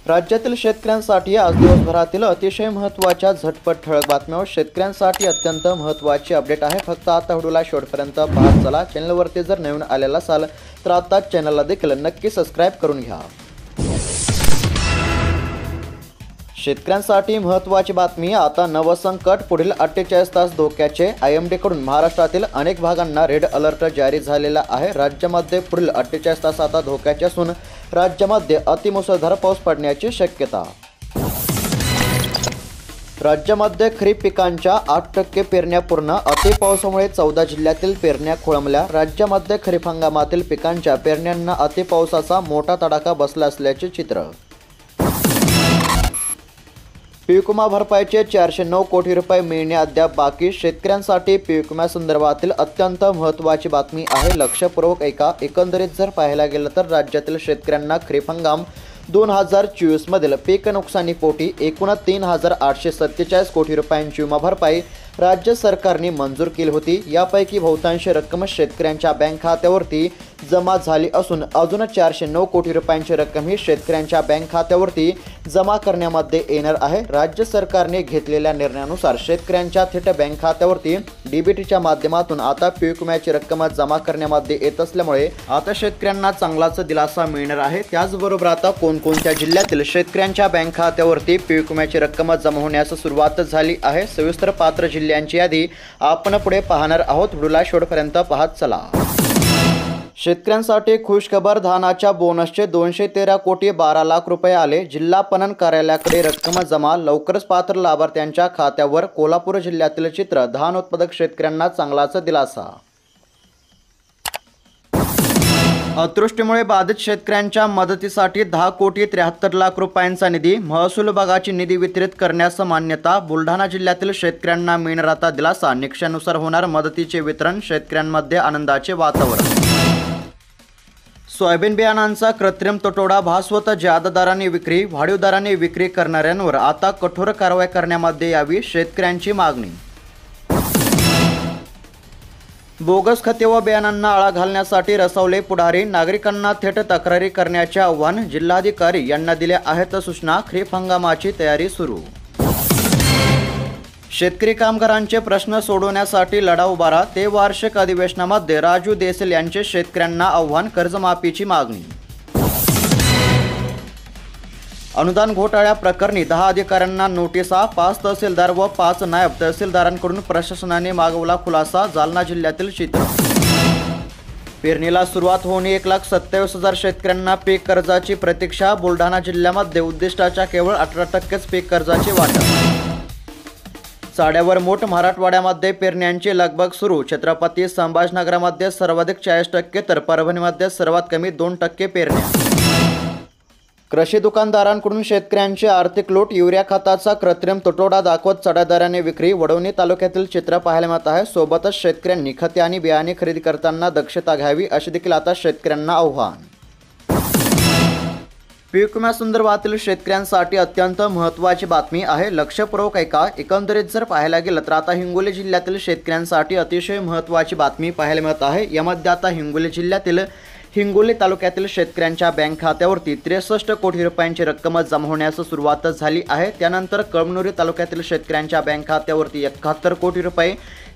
राज्यातील शेतकऱ्यांसाठी आज दिवसभरातील अतिशय महत्त्वाच्या झटपट ठळक बातम्या व शेतकऱ्यांसाठी अत्यंत महत्त्वाची अपडेट आहे। फक्त आता व्हिडिओला शेवटपर्यंत पाहत चला। चॅनलवरती जर नवीन आलेला असाल तर आता चॅनलला देखील नक्की सबस्क्राइब करून घ्या। शेतकऱ्यांसाठी महत्त्वाची बातमी। आता नवसंकट पुढील 48 तास धोक्याचे। IMD कडून महाराष्ट्रातील अनेक भागांना रेड अलर्ट जारी झालेला आहे। राज्यामध्ये पुढील 48 तास आता धोक्याचे असून राज्यामध्ये अतिमुसळधार पाऊस पडण्याची शक्यता। राज्यामध्ये खरीप पिकांच्या 8% पेरण्या पूर्ण। अतिपावसामुळे 14 जिल्ह्यातील पेरण्या खोळंबल्या। राज्यामध्ये खरीप हंगामातील पिकांच्या पेरण्यांना अतिपावसाचा मोठा तडाखा बसला असल्याचे चित्र। पीक विमा भरपाईचे 409 कोटी रुपये मिळणे अद्याप बाकी। शेतकऱ्यांसाठी पीक विम्यासंदर्भातील अत्यंत महत्त्वाची बातमी आहे। लक्षपूर्वक ऐका। एकंदरीत जर पाहायला गेलं तर राज्यातील शेतकऱ्यांना खरीप हंगाम 2024 मधील पीक नुकसानीपोटी एकूण 3847 कोटी रुपयांची विमा भरपाई राज्य सरकारने मंजूर केली होती। यापैकी बहुतांश रक्कम शेतकऱ्यांच्या बँक खात्यावरती जमा झाली असून अजून 409 कोटी रुपयांची रक्कम ही शेतकऱ्यांच्या बँक खात्यावरती जमा करण्यामध्ये येणार आहे। राज्य सरकारने घेतलेल्या निर्णयानुसार शेतकऱ्यांच्या थेट बँक खात्यावरती DBTच्या माध्यमातून आता पीक विम्याची रक्कम जमा करण्यामध्ये येत असल्यामुळे आता शेतकऱ्यांना चांगलाच दिलासा मिळणार आहे। त्याचबरोबर आता कोणकोणत्या जिल्ह्यातील शेतकऱ्यांच्या बँक खात्यावरती पीक विम्याची रक्कम जमा होण्यास सुरुवात झाली आहे, सविस्तर पात्र जिल्ह्यांची यादी आपण पुढे पाहणार आहोत। व्हिडिओला शेवटपर्यंत पाहत चला। शेतकऱ्यांसाठी खुशखबर। धानाच्या बोनसचे 213 कोटी 12 लाख रुपये आले। जिल्हा पणन कार्यालयाकडे रक्कम जमा। लवकरच पात्र लाभार्थ्यांच्या खात्यावर। कोल्हापूर जिल्ह्यातील चित्र। धान उत्पादक शेतकऱ्यांना चांगलाच दिलासा। अतिवृष्टीमुळे बाधित शेतकऱ्यांच्या मदतीसाठी 10 कोटी 73 लाख रुपयांचा निधी। महसूल विभागाची निधी वितरित करण्यास मान्यता। बुलढाणा जिल्ह्यातील शेतकऱ्यांना मिळणार आता दिलासा। निकषानुसार होणार मदतीचे वितरण। शेतकऱ्यांमध्ये आनंदाचे वातावरण। सोयाबीन बियाणांचा कृत्रिम तुटवडा भासवत जादा दराने विक्री। वाढीव दराने विक्री करणाऱ्यांवर आता कठोर कारवाई करण्यामध्ये यावी, शेतकऱ्यांची मागणी। बोगस खते व बियाणांना आळा घालण्यासाठी रसवले पुढारी। नागरिकांना थेट तक्रारी करण्याचे आव्हान। जिल्हाधिकारी यांना दिल्या आहेत सूचना। खरीप हंगामाची तयारी सुरू। शेतकरी कामगारांचे प्रश्न सोडवण्यासाठी लढा उभारा। ते वार्षिक अधिवेशनामध्ये राजू देसेल यांचे शेतकऱ्यांना आव्हान। कर्जमाफीची मागणी। अनुदान घोटाळ्या प्रकरणी 10 अधिकाऱ्यांना नोटिसा। 5 तहसीलदार व 5 नायब तहसीलदारांकडून प्रशासनाने मागवला खुलासा। जालना जिल्ह्यातील चित्र। पेरणीला सुरुवात होणे 1,27,000 शेतकऱ्यांना पीक कर्जाची प्रतीक्षा। बुलढाणा जिल्ह्यामध्ये उद्दिष्टाच्या केवळ 18%च पीक कर्जाचे वाटप। साड्यावर मोठ। मराठवाड्यामध्ये पेरण्यांची लगबग सुरू। छत्रपती संभाजीनगरमध्ये सर्वाधिक 40% तर परभणीमध्ये सर्वात कमी 2% पेरण्या। कृषी दुकानदारांकडून शेतकऱ्यांची आर्थिक लूट। युरिया खताचा कृत्रिम तुटवडा दाखवत चढ्या दराने विक्री। वडवणी तालुक्यातील चित्र पाहायला मिळत आहे। सोबतच शेतकऱ्यांनी खते आणि बियाणे खरेदी करताना दक्षता घ्यावी, अशी देखील आता शेतकऱ्यांना आव्हान। पीक विम्यासंदर्भातील शेतकऱ्यांसाठी अत्यंत महत्त्वाची बातमी आहे। लक्षपूर्वक ऐका। एकंदरीत जर पाहायला गेलं तर आता हिंगोली जिल्ह्यातील शेतकऱ्यांसाठी अतिशय महत्त्वाची बातमी पाहायला मिळत आहे। यामध्ये आता हिंगोली जिल्ह्यातील हिंगोली तालुक्यातील शेतकऱ्यांच्या बँक खात्यावरती 63 कोटी रुपयांची रक्कम जमा होण्यास सुरुवात झाली आहे। त्यानंतर कळमनुरी तालुक्यातील शेतकऱ्यांच्या बँक खात्यावरती 71 कोटी रुपये।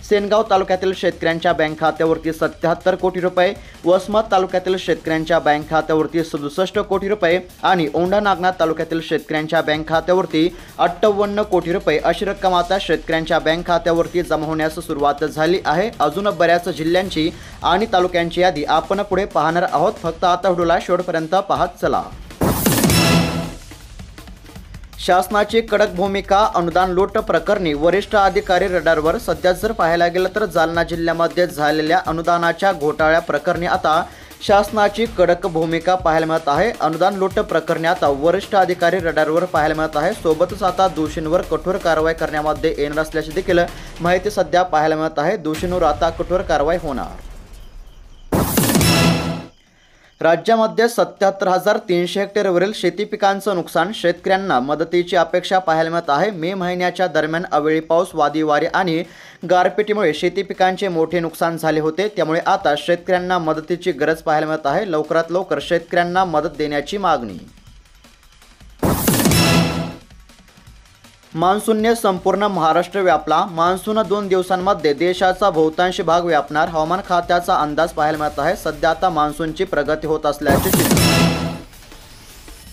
सेनगाव तालुक्यातील शेतकऱ्यांच्या बँक खात्यावरती 77 कोटी रुपये। वसमत तालुक्यातील शेतकऱ्यांच्या बँक खात्यावरती 67 कोटी रुपये आणि औंढा नागनाथ तालुक्यातील शेतकऱ्यांच्या बँक खात्यावरती 58 कोटी रुपये अशी रक्कम आता शेतकऱ्यांच्या बँक खात्यावरती जमा होण्यास सुरुवात झाली आहे। अजून बऱ्याच जिल्ह्यांची आणि तालुक्यांची यादी आपण पुढे पाहणार आहोत। फक्त आता व्हिडिओला शेवटपर्यंत पाहत चला। शासनाची कडक भूमिका। अनुदान लूट प्रकरणी वरिष्ठ अधिकारी रडारवर। सध्या जर पाहायला गेलं तर जालना जिल्ह्यामध्ये झालेल्या अनुदानाच्या घोटाळ्या प्रकरणी आता शासनाची कडक भूमिका पाहायला मिळत आहे। अनुदान लूट प्रकरणी आता वरिष्ठ अधिकारी रडारवर पाहायला मिळत आहे। सोबतच आता दोषींवर कठोर कारवाई करण्यामध्ये येणार असल्याची देखील माहिती सध्या पाहायला मिळत आहे। दोषींवर आता कठोर कारवाई होणार। राज्यामध्ये 77,300 हेक्टरवरील शेती पिकांचं नुकसान। शेतकऱ्यांना मदतीची अपेक्षा पाहायला मिळत आहे। मे महिन्याच्या दरम्यान अवेळी पाऊस, वादळी वारे आणि गारपिटीमुळे शेती पिकांचे मोठे नुकसान झाले होते। त्यामुळे आता शेतकऱ्यांना मदतीची गरज पाहायला मिळत आहे। लवकरात लवकर शेतकऱ्यांना मदत देण्याची मागणी। मान्सूनने संपूर्ण महाराष्ट्र व्यापला। मान्सून 2 दिवसांमध्ये देशाचा बहुतांश भाग व्यापणार, हवामान खात्याचा अंदाज पाहायला मिळत आहे। सध्या आता मान्सूनची प्रगती होत असल्याचे चित्र।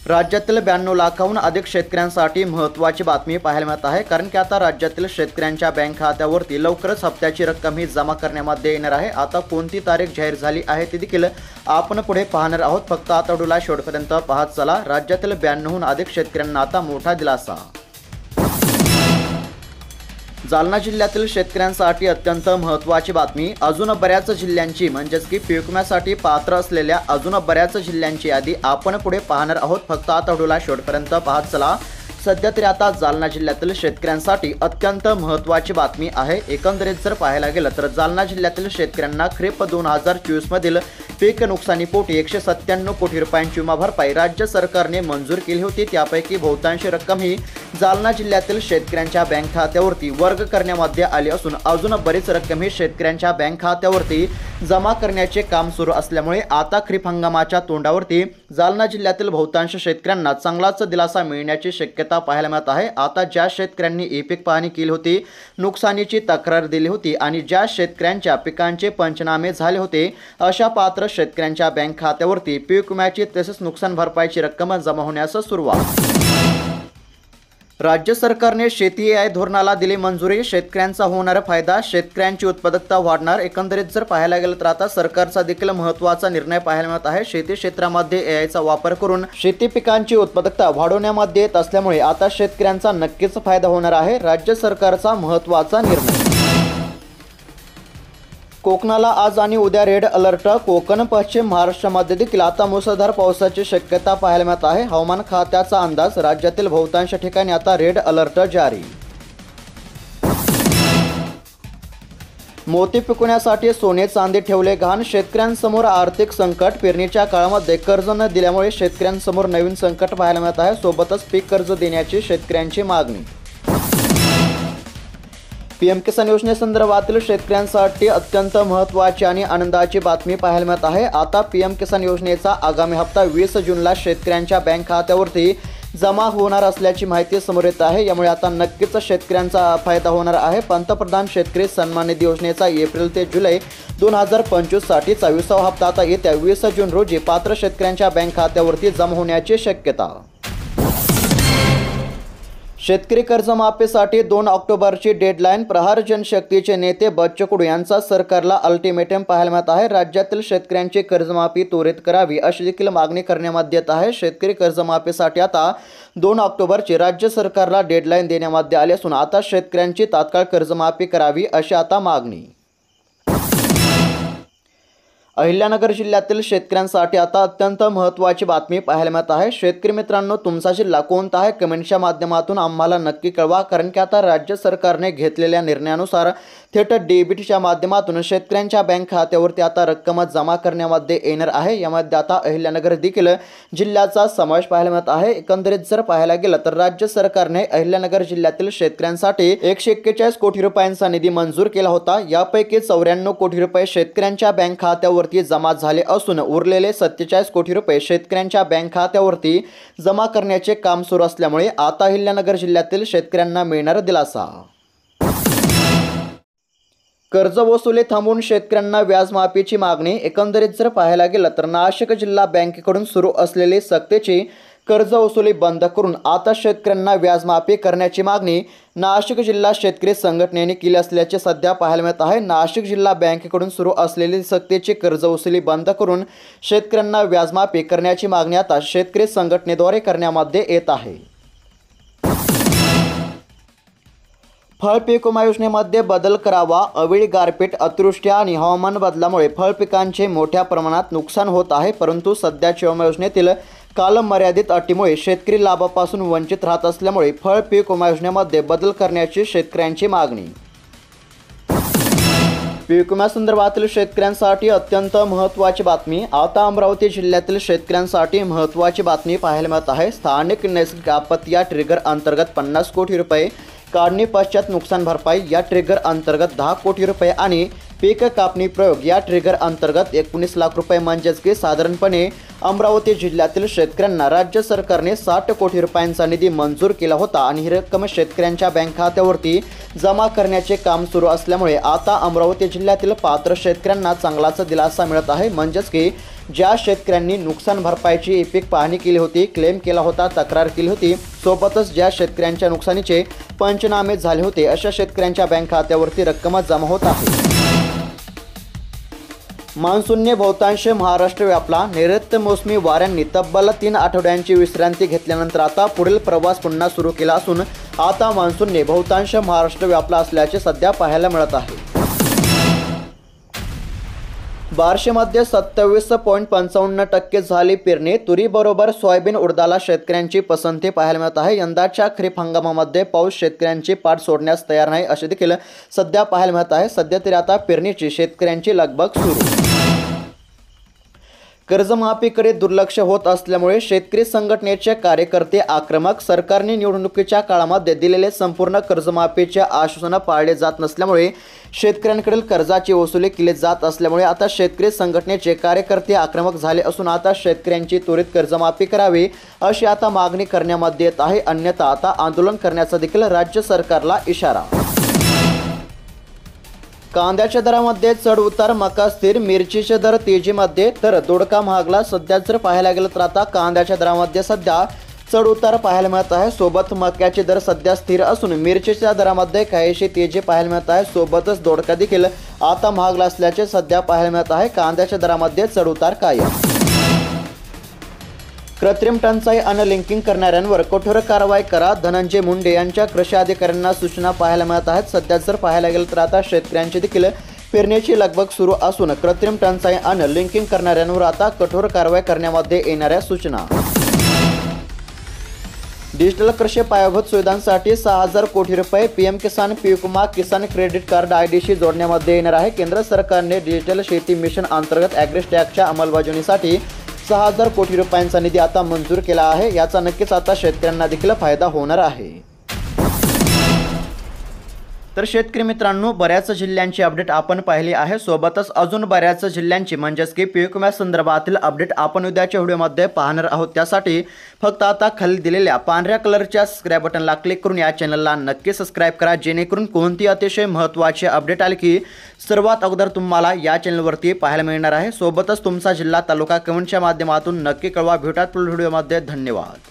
राज्यातील 92 लाखाहून अधिक शेतकऱ्यांसाठी महत्त्वाची बातमी पाहायला मिळत आहे, कारण की आता राज्यातील शेतकऱ्यांच्या बँक खात्यावरती लवकरच हप्त्याची रक्कम ही जमा करण्यामध्ये येणार आहे। आता कोणती तारीख जाहीर झाली आहे ते देखील आपण पुढे पाहणार आहोत। फक्त आता व्हिडिओला शेवटपर्यंत पाहत चला। राज्यातील 92हून अधिक शेतकऱ्यांना आता मोठा दिलासा। जालना जिल्ह्यातील शेतकऱ्यांसाठी अत्यंत महत्त्वाची बातमी। अजून बऱ्याच जिल्ह्यांची म्हणजेच की पीक विम्यासाठी पात्र असलेल्या अजून बऱ्याच जिल्ह्यांची यादी आपण पुढे पाहणार आहोत। फक्त आता व्हिडिओला शेवटपर्यंत पाहत चला। सध्या तरी आता जालना जिल्ह्यातील शेतकऱ्यांसाठी अत्यंत महत्त्वाची बातमी आहे। एकंदरीत जर पाहायला गेलं तर जालना जिल्ह्यातील शेतकऱ्यांना खरीप 2024 मधील पीक नुकसानीपोटी 197 कोटी रुपयांची विमा भरपाई राज्य सरकारने मंजूर केली होती। त्यापैकी बहुतांश रक्कम ही जालना जिल्ह्यातील शेतकऱ्यांच्या बँक खात्यावरती वर्ग करण्यामध्ये आली असून अजून बरीच रक्कम ही शेतकऱ्यांच्या बँक खात्यावरती जमा करण्याचे काम सुरू असल्यामुळे आता खरीप हंगामाच्या तोंडावरती जालना जिल्ह्यातील बहुतांश शेतकऱ्यांना चांगलाच दिलासा मिळण्याची शक्यता पाहायला मिळत आहे। आता ज्या शेतकऱ्यांनी ई-पीक पाहणी केली होती, नुकसानीची तक्रार दिली होती आणि ज्या शेतकऱ्यांच्या पिकांचे पंचनामे झाले होते, अशा पात्र शेतकऱ्यांच्या बँक खात्यावरती पीक विम्याची तसेच नुकसान भरपाईची रक्कम जमा होण्यास सुरुवात। राज्य सरकारने शेती AI धोरणाला दिली मंजुरी। शेतकऱ्यांचा होणार फायदा, शेतकऱ्यांची उत्पादकता वाढणार। एकंदरीत जर पाहायला गेलं तर आता सरकारचा देखील महत्त्वाचा निर्णय पाहायला मिळत आहे। शेती क्षेत्रामध्ये AIचा वापर करून शेती पिकांची उत्पादकता वाढवण्यामध्ये येत असल्यामुळे आता शेतकऱ्यांचा नक्कीच फायदा होणार आहे। राज्य सरकारचा महत्त्वाचा निर्णय। कोकणाला आज आणि उद्या रेड अलर्ट। कोकण पश्चिम महाराष्ट्रामध्ये देखील आता मुसळधार पावसाची शक्यता पाहायला मिळत आहे। हवामान खात्याचा अंदाज, राज्यातील बहुतांश ठिकाणी आता रेड अलर्ट जारी। मोती पिकवण्यासाठी सोने चांदी ठेवले गहाण, शेतकऱ्यांसमोर आर्थिक संकट। पेरणीच्या काळामध्ये कर्ज न दिल्यामुळे शेतकऱ्यांसमोर नवीन संकट पाहायला मिळत आहे। सोबतच पीक कर्ज देण्याची शेतकऱ्यांची मागणी। PM किसान योजनेसंदर्भातील शेतकऱ्यांसाठी अत्यंत महत्त्वाची आणि आनंदाची बातमी पाहायला मिळत आहे। आता PM किसान योजनेचा आगामी हप्ता 20 जूनला शेतकऱ्यांच्या बँक खात्यावरती जमा होणार असल्याची माहिती समोर येत आहे। यामुळे आता नक्कीच शेतकऱ्यांचा फायदा होणार आहे। पंतप्रधान शेतकरी सन्मान निधी योजनेचा एप्रिल ते जुलै 2025 साठीचा 20वा हप्ता आता येत्या 20 जून रोजी पात्र शेतकऱ्यांच्या बँक खात्यावरती जमा होण्याची शक्यता। शेतकरी कर्जमाफीसाठी 2 ऑक्टोबरची डेडलाईन। प्रहार जनशक्तीचे नेते बच्चू कडू यांचा सरकारला अल्टिमेटम पाहायला मिळत आहे। राज्यातील शेतकऱ्यांची कर्जमाफी त्वरित करावी अशी देखील मागणी करण्यामध्ये येत आहे। शेतकरी कर्जमाफीसाठी आता 2 ऑक्टोबरची राज्य सरकारला डेडलाईन देण्यामध्ये आली असून आता शेतकऱ्यांची तात्काळ कर्जमाफी करावी अशी आता मागणी। अहिल्यानगर जिल्ह्यातील शेतकऱ्यांसाठी आता अत्यंत महत्त्वाची बातमी पाहायला मिळत आहे। शेतकरी मित्रांनो, तुमचा जिल्हा कोणता आहे कमेंटच्या माध्यमातून आम्हाला नक्की कळवा, कारण की आता राज्य सरकारने घेतलेल्या निर्णयानुसार थेट डेबिटच्या माध्यमातून शेतकऱ्यांच्या बँक खात्यावरती आता रक्कम जमा करण्यामध्ये येणार आहे। यामध्ये आता अहिल्यानगर देखील जिल्ह्याचा समावेश पाहायला मिळत आहे। एकंदरीत जर पाहायला गेलं तर राज्य सरकारने अहिल्यानगर जिल्ह्यातील शेतकऱ्यांसाठी 141 कोटी रुपयांचा निधी मंजूर केला होता। यापैकी 94 कोटी रुपये शेतकऱ्यांच्या बँक खात्यावरती जमा झाले असून उरलेले 47 कोटी रुपये शेतकऱ्यांच्या बँक खात्यावरती जमा करण्याचे काम सुरू असल्यामुळे आता अहिल्यानगर जिल्ह्यातील शेतकऱ्यांना मिळणार दिलासा। कर्ज वसुली थांबवून शेतकऱ्यांना व्याजमाफीची मागणी। एकंदरीत जर पाहायला गेलं तर नाशिक जिल्हा बँकेकडून सुरू असलेली सक्तीची कर्ज वसुली बंद करून आता शेतकऱ्यांना व्याजमाफी करण्याची मागणी नाशिक जिल्हा शेतकरी संघटनेने केली असल्याचे सध्या पाहायला मिळत आहे। नाशिक जिल्हा बँकेकडून सुरू असलेली सक्तीची कर्ज वसुली बंद करून शेतकऱ्यांना व्याजमाफी करण्याची मागणी आता शेतकरी संघटनेद्वारे करण्यामध्ये येत आहे। फळ पीक विमा योजनेमध्ये बदल करावा। अवेळी गारपीट, अतिवृष्टी आणि हवामान बदलामुळे फळ पिकांचे मोठ्या प्रमाणात नुकसान होत आहे, परंतु सध्याच्या विमा योजनेतील कालमर्यादित अटीमुळे शेतकरी लाभापासून वंचित राहत असल्यामुळे फळ पीक विमा योजनेमध्ये बदल करण्याची शेतकऱ्यांची मागणी। पीक विम्यासंदर्भातील शेतकऱ्यांसाठी अत्यंत महत्त्वाची बातमी। आता अमरावती जिल्ह्यातील शेतकऱ्यांसाठी महत्त्वाची बातमी पाहायला मिळत आहे। स्थानिक नैसर्गिक आपत्ती या ट्रिगर अंतर्गत 50 कोटी रुपये, काढणी पश्चात नुकसान भरपाई या ट्रिगर अंतर्गत 10 कोटी रुपये आणि पीक कापणी प्रयोग या ट्रिगर अंतर्गत 19 लाख रुपये म्हणजेच की साधारणपणे अमरावती जिल्ह्यातील शेतकऱ्यांना राज्य सरकारने 60 कोटी रुपयांचा निधी मंजूर केला होता आणि ही रक्कम शेतकऱ्यांच्या बँक खात्यावरती जमा करण्याचे काम सुरू असल्यामुळे आता अमरावती जिल्ह्यातील पात्र शेतकऱ्यांना चांगलाच दिलासा मिळत आहे। म्हणजेच की ज्या शेतकऱ्यांनी नुकसान भरपाईची पीक पाहणी केली होती, क्लेम केला होता, तक्रार केली होती, सोबतच ज्या शेतकऱ्यांच्या नुकसानीचे पंचनामे झाले होते अशा शेतकऱ्यांच्या बँक खात्यावरती रक्कम जमा होत आहे। मान्सूनने बहुतांश महाराष्ट्र व्यापला। नैऋत्य मोसमी वाऱ्यांनी तब्बल 3 आठवड्यांची विश्रांती घेतल्यानंतर आता पुढील प्रवास पुन्हा सुरू केला असून आता मान्सूनने बहुतांश महाराष्ट्र व्यापला असल्याचे सध्या पाहायला मिळत आहे। बार्शीमध्ये 27.55% झाली पेरणी। तुरीबरोबर सोयाबीन उडदाला शेतकऱ्यांची पसंती पाहायला मिळत आहे। यंदाच्या खरीप हंगामामध्ये पाऊस शेतकऱ्यांची पाठ सोडण्यास तयार नाही असे देखील सध्या पाहायला मिळत आहे। सध्या तरी आता पेरणीची शेतकऱ्यांची लगबग सुरू। कर्जमाफीकडे दुर्लक्ष होत असल्यामुळे शेतकरी संघटनेचे कार्यकर्ते आक्रमक। सरकारने निवडणुकीच्या काळामध्ये दिलेले संपूर्ण कर्जमाफीचे आश्वासन पाळले जात नसल्यामुळे शेतकऱ्यांकडील कर्जाची वसुली केली जात असल्यामुळे आता शेतकरी संघटनेचे कार्यकर्ते आक्रमक झाले असून आता शेतकऱ्यांची त्वरित कर्जमाफी करावी अशी आता मागणी करण्यामध्ये येत आहे। अन्यथा आता आंदोलन करण्याचा देखील राज्य सरकारला इशारा। कांद्याच्या दरामध्ये चढ उतार, मका स्थिर, मिरचीचे दर तेजीमध्ये तर दोडका महागला। सध्या जर पाहायला गेलं तर आता कांद्याच्या दरामध्ये सध्या चढ उतार पाहायला मिळत आहे। सोबत मक्याचे दर सध्या स्थिर असून मिरचीच्या दरामध्ये काहीशी तेजी पाहायला मिळत आहे। सोबतच दोडका देखील आता महागला असल्याचे सध्या पाहायला मिळत आहे। कांद्याच्या दरामध्ये चढ उतार कायम। कृत्रिम टंचाई अनलिंकिंग करणाऱ्यांवर कठोर कारवाई करा, धनंजय मुंडे यांच्या कृषी अधिकाऱ्यांना सूचना पाहायला मिळत आहेत। सध्या जर पाहायला गेलं तर आता शेतकऱ्यांची देखील पेरणीची लगबग सुरू असून कृत्रिम टंचाई अनलिंकिंग करणाऱ्यांवर आता कठोर कारवाई करण्यामध्ये येणाऱ्या सूचना। डिजिटल कृषी पायाभूत सुविधांसाठी 6000 कोटी रुपये पीएम किसान पीक विमा किसान क्रेडिट कार्ड आयडीशी जोडण्यामध्ये येणार आहे। केंद्र सरकारने डिजिटल शेती मिशन अंतर्गत ॲग्रिस्टॅगच्या अंमलबजावणीसाठी 6000 कोटी रुपयांचा निधी आता मंजूर केला आहे। याचा नक्कीच आता शेतकऱ्यांना देखील फायदा होणार आहे। तर शेतकरी मित्रांनो, बऱ्याच जिल्ह्यांची अपडेट आपण पाहिली आहे। सोबतच अजून बऱ्याच जिल्ह्यांची म्हणजेच की पीक विमा संदर्भातील अपडेट आपण उद्याच्या व्हिडिओमध्ये पाहणार आहोत। त्यासाठी फक्त आता खाली दिलेल्या पांढऱ्या कलरच्या सबस्क्राइब बटनला क्लिक करून या चॅनलला नक्की सबस्क्राइब करा, जेणेकरून कोणती अतिशय महत्त्वाची अपडेट आली की सर्वात अगोदर तुम्हाला या चॅनलवरती पाहायला मिळणार आहे। सोबतच तुमचा जिल्हा तालुका कमेंटच्या माध्यमातून नक्की कळवा। भेटूयात पुढील व्हिडिओमध्ये। धन्यवाद।